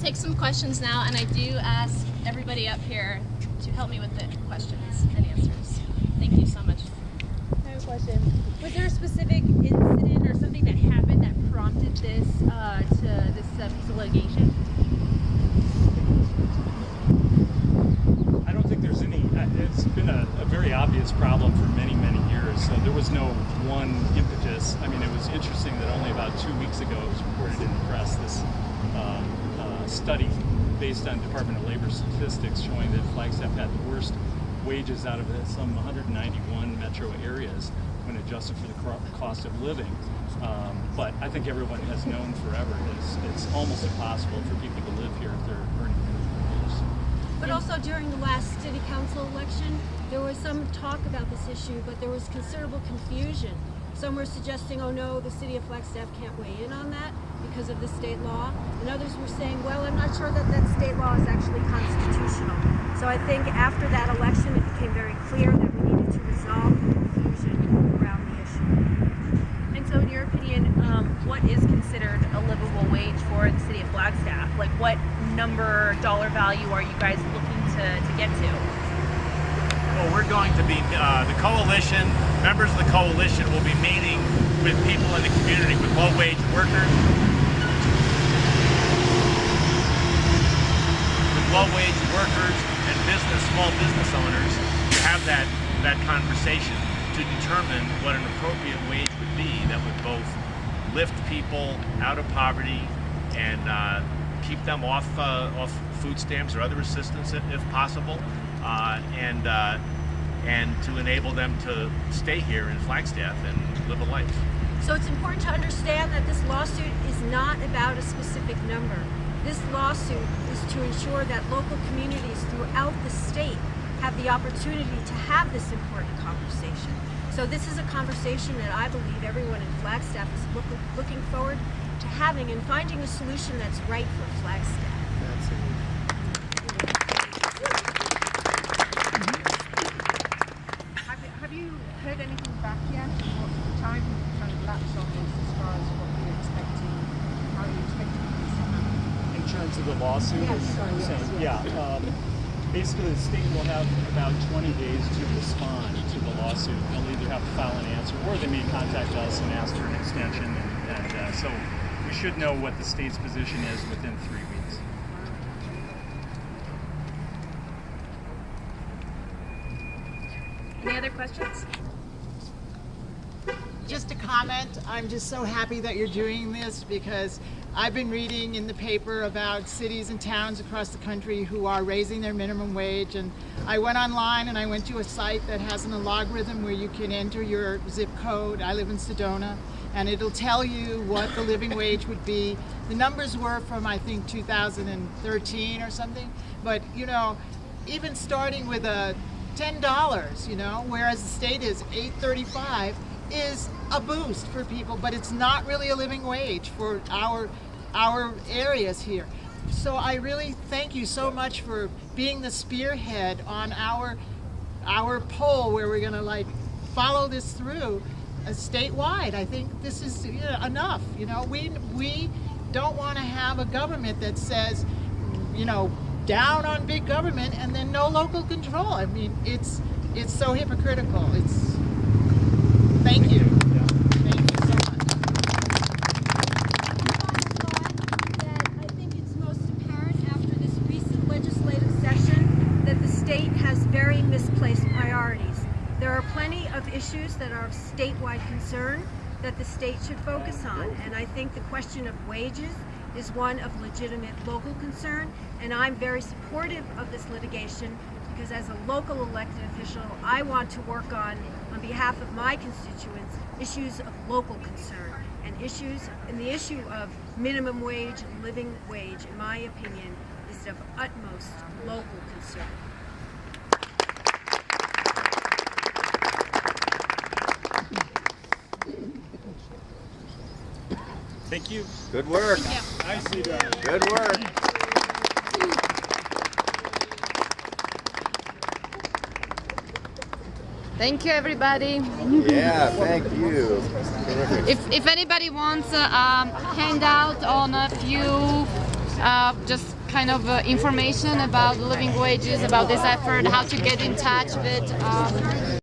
take some questions now, and I do ask everybody up here to help me with the questions and answers. Thank you so much. I have a question. Was there a specific incident or something that happened that prompted this piece of litigation? I don't think there's any. It's been a very obvious problem for many, many years. So there was no one impetus. I mean, it was interesting that only about 2 weeks ago it was reported in the press, this study based on Department of Labor statistics showing that Flagstaff had the worst wages out of some 191 metro areas when adjusted for the cost of living. But I think everyone has known forever it's almost impossible for people to live here if they're earning minimum wage. But also during the last city council election, there was some talk about this issue, but there was considerable confusion. Some were suggesting, oh no, the city of Flagstaff can't weigh in on that because of the state law. And others were saying, well, I'm not sure that that state law is actually constitutional. So I think after that election, it became very clear that we needed to resolve the confusion around the issue. And so in your opinion, what is considered a livable wage for the city of Flagstaff? Like what number, dollar value are you guys looking to get to? Well, we're going to be, the coalition, members of the coalition will be meeting with people in the community, with low-wage workers, and small business owners to have that conversation to determine what an appropriate wage would be that would both lift people out of poverty and keep them off food stamps or other assistance if possible, and to enable them to stay here in Flagstaff and live a life. So it's important to understand that this lawsuit is not about a specific number. This lawsuit is to ensure that local communities throughout the state have the opportunity to have this important conversation. So this is a conversation that I believe everyone in Flagstaff is looking forward to having and finding a solution that's right for Flagstaff. Have you heard anything back yet? What time kind of lapse on this as far as what you're expecting? How are you expecting this to happen? In terms of the lawsuit? Yes. Basically the state will have about 20 days to respond to the lawsuit. They'll either have to file an answer or they may contact us and ask for an extension. And so we should know what the state's position is within 3 weeks. Any other questions? Just a comment, I'm just so happy that you're doing this because I've been reading in the paper about cities and towns across the country who are raising their minimum wage, and I went online and I went to a site that has an algorithm where you can enter your zip code. I live in Sedona, and it'll tell you what the living wage would be. The numbers were from I think 2013 or something, but you know, even starting with a $10, you know, whereas the state is $8.35, is a boost for people, but it's not really a living wage for our areas here. So I really thank you so much for being the spearhead on our poll where we're gonna like follow this through statewide. I think this is enough. You know, we don't want to have a government that says, you know, down on big government and then no local control. I mean, it's so hypocritical. Thank you. Thank you so much. I think it's most apparent after this recent legislative session that the state has very misplaced priorities. There are plenty of issues that are of statewide concern that the state should focus on, and I think the question of wages is one of legitimate local concern, and I'm very supportive of this litigation because as a local elected official, I want to work on behalf of my constituents, issues of local concern and the issue of minimum wage and living wage, in my opinion, is of utmost local concern. Thank you. Good work. Nicely done. Good work. Thank you, everybody. Yeah, thank you. Terrific. If anybody wants a handout on a few just kind of information about living wages, about this effort, how to get in touch with